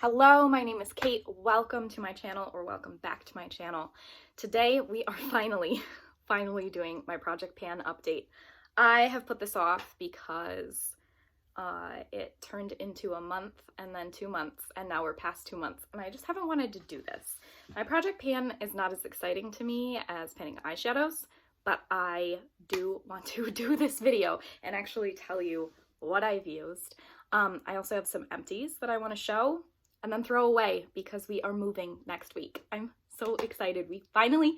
Hello, my name is Kate. Welcome to my channel, or welcome back to my channel. Today we are finally doing my Project Pan update. I have put this off because it turned into a month and then 2 months, and now we're past 2 months, and I just haven't wanted to do this. My Project Pan is not as exciting to me as painting eyeshadows, but I do want to do this video and actually tell you what I've used. I also have some empties that I want to show and then throw away because we are moving next week. I'm so excited. We finally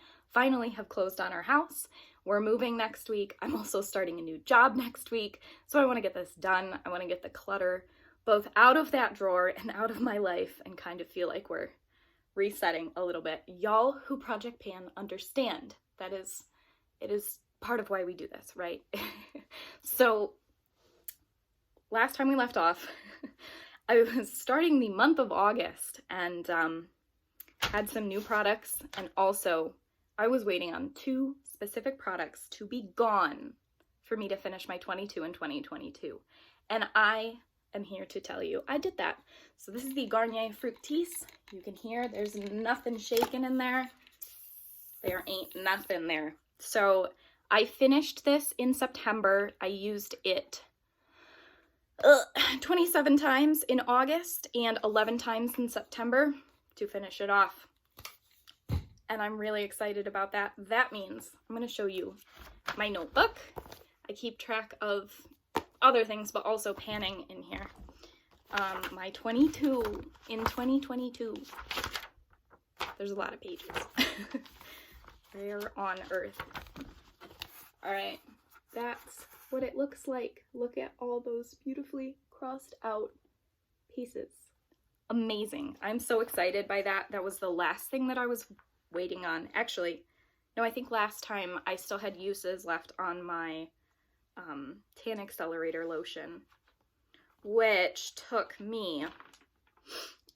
have closed on our house. We're moving next week. I'm also starting a new job next week. So I want to get this done. I want to get the clutter both out of that drawer and out of my life and kind of feel like we're resetting a little bit. Y'all who Project Pan understand that it is part of why we do this, right? So last time we left off, I was starting the month of August and had some new products, and also I was waiting on 2 specific products to be gone for me to finish my 22 in 2022. And I am here to tell you I did that. So this is the Garnier Fructis. You can hear there's nothing shaking in there. There ain't nothing there. So I finished this in September. I used it 27 times in August and 11 times in September to finish it off. And I'm really excited about that. That means I'm going to show you my notebook. I keep track of other things, but also panning in here. My 22 in 2022. There's a lot of pages. Where on earth? All right, that's what it looks like. Look at all those beautifully crossed out pieces. Amazing. I'm so excited by that. That was the last thing that I was waiting on. Actually, no, I think last time I still had uses left on my Tan Accelerator lotion, which took me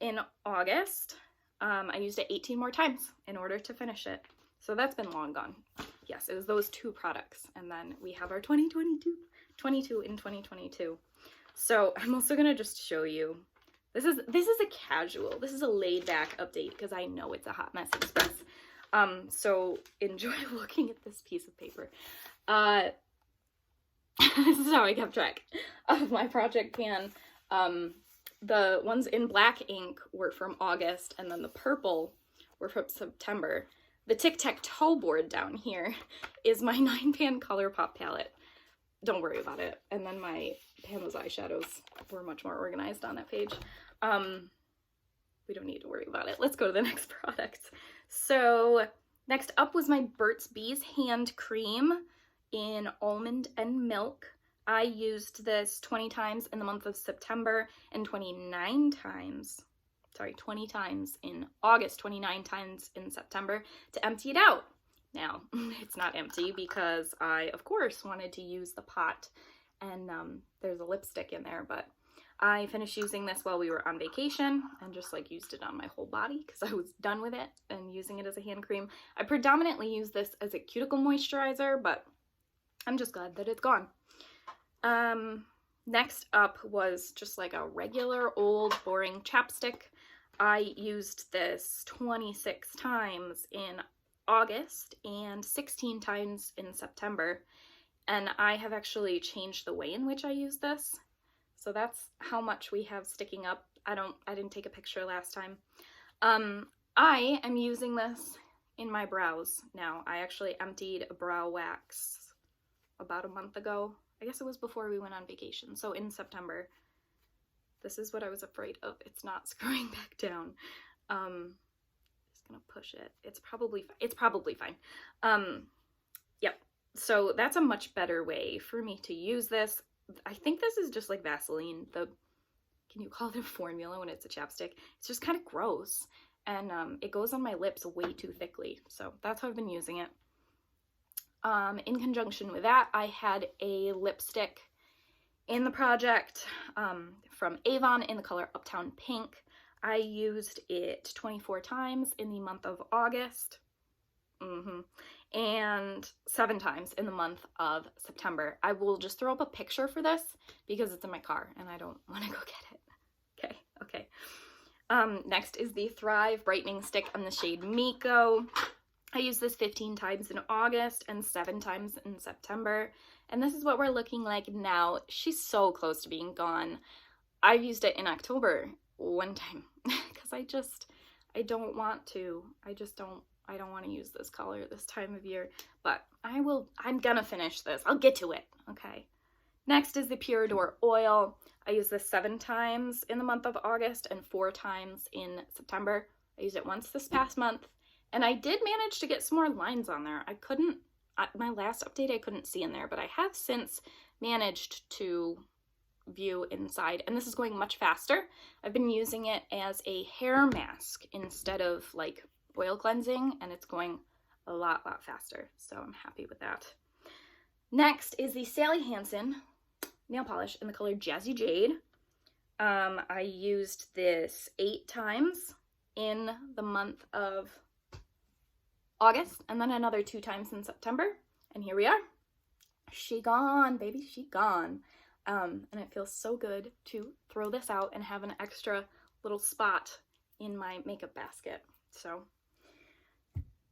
in August. I used it 18 more times in order to finish it. So that's been long gone. Yes, it was those 2 products. And then we have our 22 in 2022. So I'm also gonna just show you, this is a casual, this is a laid back update because I know it's a hot mess express. So enjoy looking at this piece of paper. This is how I kept track of my Project Pan. The ones in black ink were from August, and then the purple were from September. The tic-tac-toe board down here is my 9-pan ColourPop palette. Don't worry about it. And then my Pamela's eyeshadows were much more organized on that page. We don't need to worry about it. Let's go to the next product. So next up was my Burt's Bees hand cream in Almond and Milk. I used this 20 times in the month of September and 20 times in August, 29 times in September to empty it out. Now, it's not empty because I, of course, wanted to use the pot, and there's a lipstick in there, but I finished using this while we were on vacation and just like used it on my whole body because I was done with it and using it as a hand cream. I predominantly use this as a cuticle moisturizer, but I'm just glad that it's gone. Next up was just like a regular old boring chapstick. I used this 26 times in August and 16 times in September, and I have actually changed the way in which I use this. So that's how much we have sticking up. I didn't take a picture last time. I am using this in my brows now. I actually emptied a brow wax about a month ago. I guess it was before we went on vacation. So in September, this is what I was afraid of. It's not screwing back down. Just gonna push it. It's probably fine. Yep. So that's a much better way for me to use this. I think this is just like Vaseline. Can you call it a formula when it's a chapstick? It's just kind of gross. And it goes on my lips way too thickly. So that's how I've been using it. In conjunction with that, I had a lipstick in the project from Avon in the color Uptown Pink. I used it 24 times in the month of August, and 7 times in the month of September. I will just throw up a picture for this because it's in my car and I don't want to go get it. Okay. Next is the Thrive Brightening Stick in the shade Miko. I used this 15 times in August and 7 times in September. And this is what we're looking like now. She's so close to being gone. I've used it in October one time because I don't want to. I don't want to use this color this time of year, but I'm gonna finish this. I'll get to it, okay? Next is the Pure Adore Oil. I used this 7 times in the month of August and 4 times in September. I used it once this past month, and I did manage to get some more lines on there. My last update I couldn't see in there, but I have since managed to view inside, and this is going much faster. I've been using it as a hair mask instead of like oil cleansing, and it's going a lot faster, so I'm happy with that. Next is the Sally Hansen nail polish in the color Jazzy Jade. I used this 8 times in the month of August, and then another 2 times in September, and here we are. She gone, baby, she gone. And it feels so good to throw this out and have an extra little spot in my makeup basket. So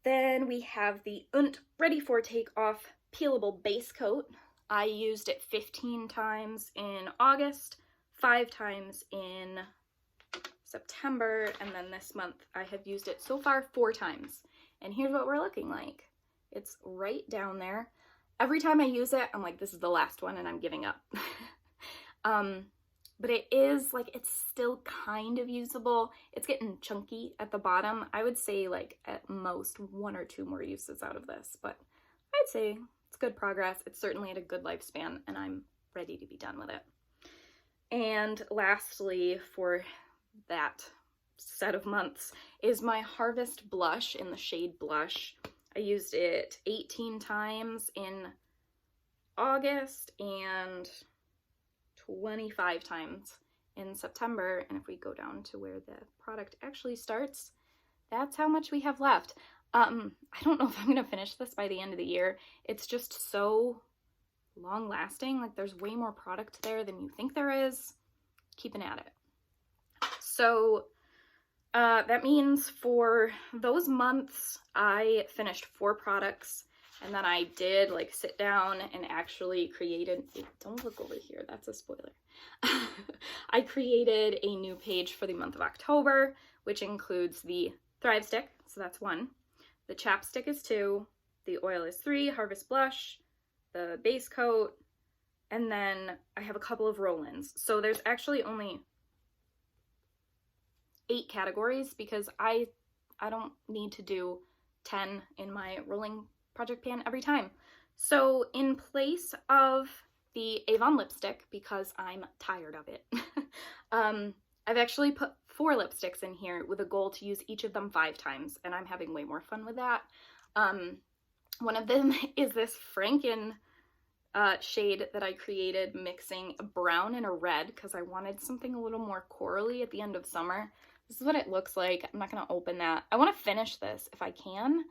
then we have the UNT Ready for Take Off Peelable Base Coat. I used it 15 times in August, 5 times in September, and then this month I have used it so far 4 times. And here's what we're looking like. It's right down there. Every time I use it, I'm like, this is the last one and I'm giving up. But it is like, it's still kind of usable. It's getting chunky at the bottom. I would say like at most 1 or 2 more uses out of this, but I'd say it's good progress. It's certainly at a good lifespan and I'm ready to be done with it. And lastly, for that set of months is my Harvest blush in the shade Blush. I used it 18 times in August and 25 times in September. And if we go down to where the product actually starts, that's how much we have left. I don't know if I'm going to finish this by the end of the year. It's just so long lasting. Like there's way more product there than you think there is. Keeping at it. So that means for those months, I finished 4 products, and then I did like sit down and actually created, don't look over here, that's a spoiler. I created a new page for the month of October, which includes the Thrive Stick, so that's 1. The chapstick is 2, the oil is 3, Harvest Blush, the base coat, and then I have a couple of roll-ins. So there's actually only 8 categories because I don't need to do 10 in my rolling project pan every time. So in place of the Avon lipstick, because I'm tired of it, I've actually put 4 lipsticks in here with a goal to use each of them 5 times, and I'm having way more fun with that. One of them is this Franken shade that I created mixing a brown and a red because I wanted something a little more corally at the end of summer. This is what it looks like. I'm not going to open that. I want to finish this if I can.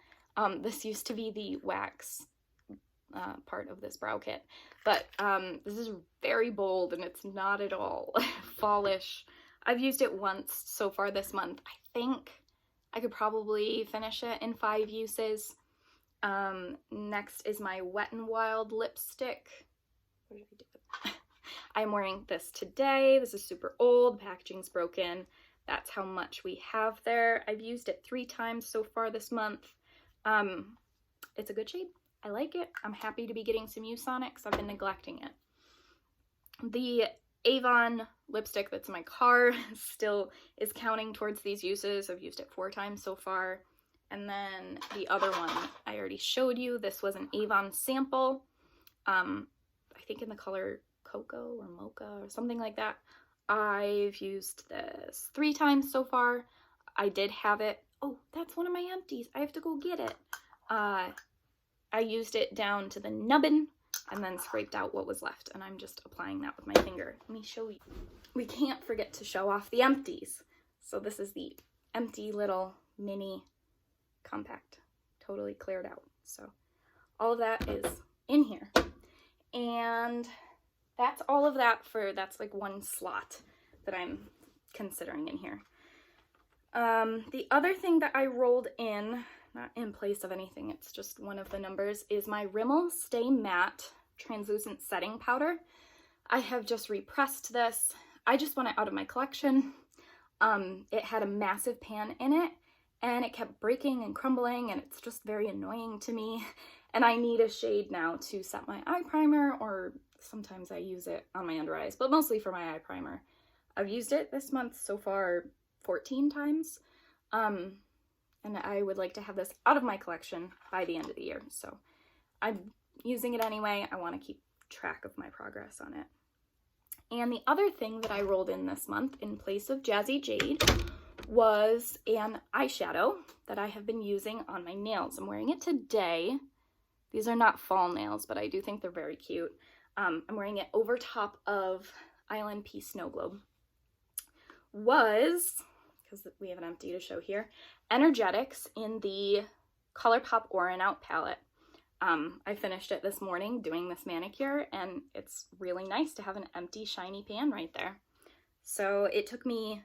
This used to be the wax part of this brow kit, but this is very bold and it's not at all fallish. I've used it once so far this month. I think I could probably finish it in 5 uses. Next is my Wet n Wild lipstick. What did I do with that? I'm wearing this today. This is super old. Packaging's broken. That's how much we have there. I've used it 3 times so far this month. It's a good shade. I like it. I'm happy to be getting some use on it because I've been neglecting it. The Avon lipstick that's in my car still is counting towards these uses. I've used it 4 times so far. And then the other one I already showed you. This was an Avon sample. I think in the color Cocoa or Mocha or something like that. I've used this 3 times so far. I did have it. Oh, that's one of my empties. I have to go get it. I used it down to the nubbin and then scraped out what was left. And I'm just applying that with my finger. Let me show you. We can't forget to show off the empties. So this is the empty little mini compact. Totally cleared out. So all of that is in here. And that's all of that for, that's like 1 slot that I'm considering in here. The other thing that I rolled in, not in place of anything, it's just one of the numbers, is my Rimmel Stay Matte Translucent Setting Powder. I have just repressed this. I just want it out of my collection. It had a massive pan in it, and it kept breaking and crumbling, and it's just very annoying to me. And I need a shade now to set my eye primer, or sometimes I use it on my under eyes, but mostly for my eye primer. I've used it this month so far 14 times, and I would like to have this out of my collection by the end of the year. So I'm using it anyway. I want to keep track of my progress on it. And the other thing that I rolled in this month in place of Jazzy Jade was an eyeshadow that I have been using on my nails. I'm wearing it today. These are not fall nails, but I do think they're very cute. I'm wearing it over top of Island Peace Snow Globe. Was, because we have an empty to show here, Energetics in the ColourPop Aura and Out palette. I finished it this morning doing this manicure, and it's really nice to have an empty shiny pan right there. So it took me,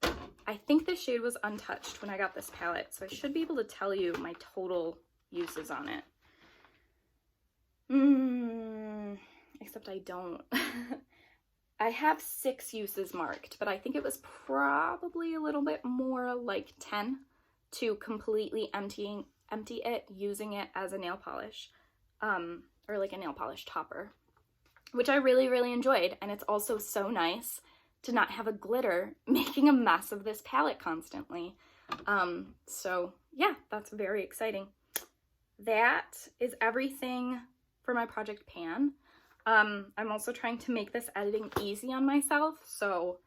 I think this shade was untouched when I got this palette, so I should be able to tell you my total uses on it. Except I don't. I have 6 uses marked, but I think it was probably a little bit more, like 10, to completely empty it using it as a nail polish, or like a nail polish topper, which I really, really enjoyed. And it's also so nice to not have a glitter making a mess of this palette constantly. So yeah, that's very exciting. That is everything for my project pan. I'm also trying to make this editing easy on myself, so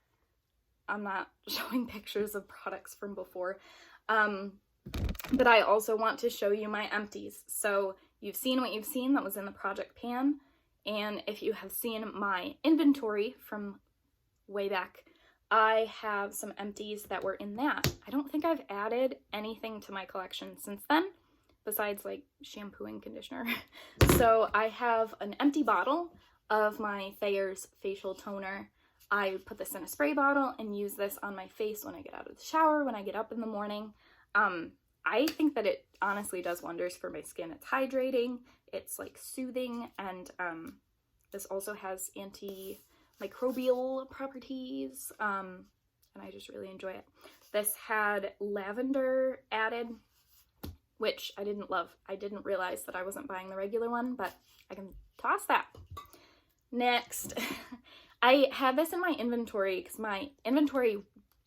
I'm not showing pictures of products from before. But I also want to show you my empties. So you've seen what you've seen that was in the project pan, and if you have seen my inventory from way back, I have some empties that were in that. I don't think I've added anything to my collection since then, besides like shampoo and conditioner. So I have an empty bottle of my Thayer's facial toner. I put this in a spray bottle and use this on my face when I get out of the shower, when I get up in the morning. I think that it honestly does wonders for my skin. It's hydrating, it's like soothing, and this also has antimicrobial properties, and I just really enjoy it. This had lavender added, which I didn't love. I didn't realize that I wasn't buying the regular one, but I can toss that. Next, I had this in my inventory because my inventory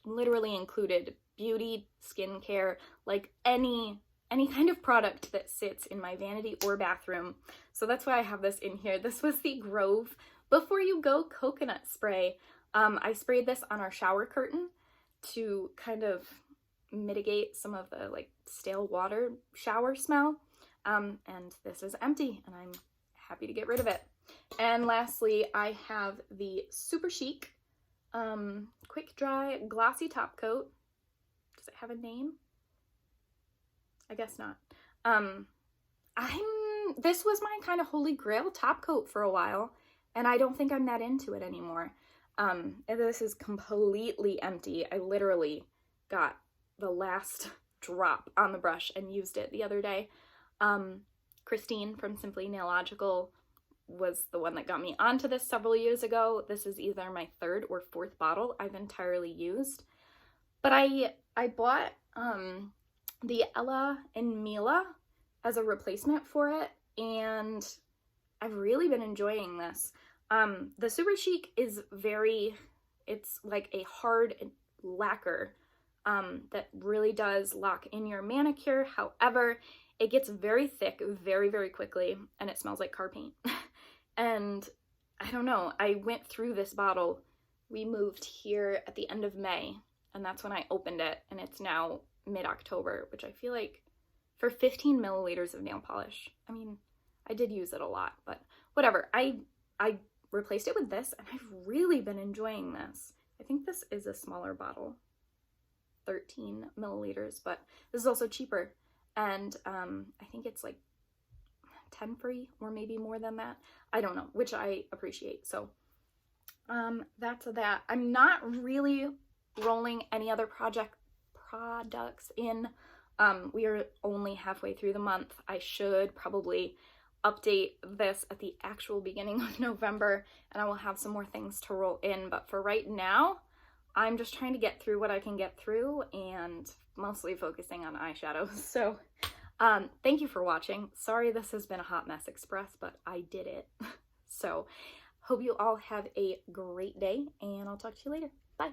literally included beauty, skincare, like any kind of product that sits in my vanity or bathroom. So that's why I have this in here. This was the Grove Before You Go coconut spray. I sprayed this on our shower curtain to kind of mitigate some of the like stale water shower smell. And this is empty, and I'm happy to get rid of it. And lastly, I have the Super Chic Quick Dry Glossy Top Coat. Does it have a name? I guess not. This was my kind of holy grail top coat for a while, and I don't think I'm that into it anymore. This is completely empty. I literally got the last drop on the brush and used it the other day. Christine from Simply Nailogical was the one that got me onto this several years ago. This is either my 3rd or 4th bottle I've entirely used. But I bought the Ella and Mila as a replacement for it, and I've really been enjoying this. The Super Chic is it's like a hard lacquer that really does lock in your manicure. However, it gets very thick very, very quickly, and it smells like car paint. And I don't know, I went through this bottle. We moved here at the end of May, and that's when I opened it, and it's now mid-October, which I feel like for 15 milliliters of nail polish, I mean, I did use it a lot, but whatever. I replaced it with this, and I've really been enjoying this. I think this is a smaller bottle, 13 milliliters, but this is also cheaper, and I think it's like 10 free, or maybe more than that. I don't know, which I appreciate. So that's that. I'm not really rolling any other products in. We are only halfway through the month. I should probably update this at the actual beginning of November, and I will have some more things to roll in, but for right now, I'm just trying to get through what I can get through and mostly focusing on eyeshadows. So thank you for watching. Sorry this has been a hot mess express, but I did it. So hope you all have a great day, and I'll talk to you later. Bye.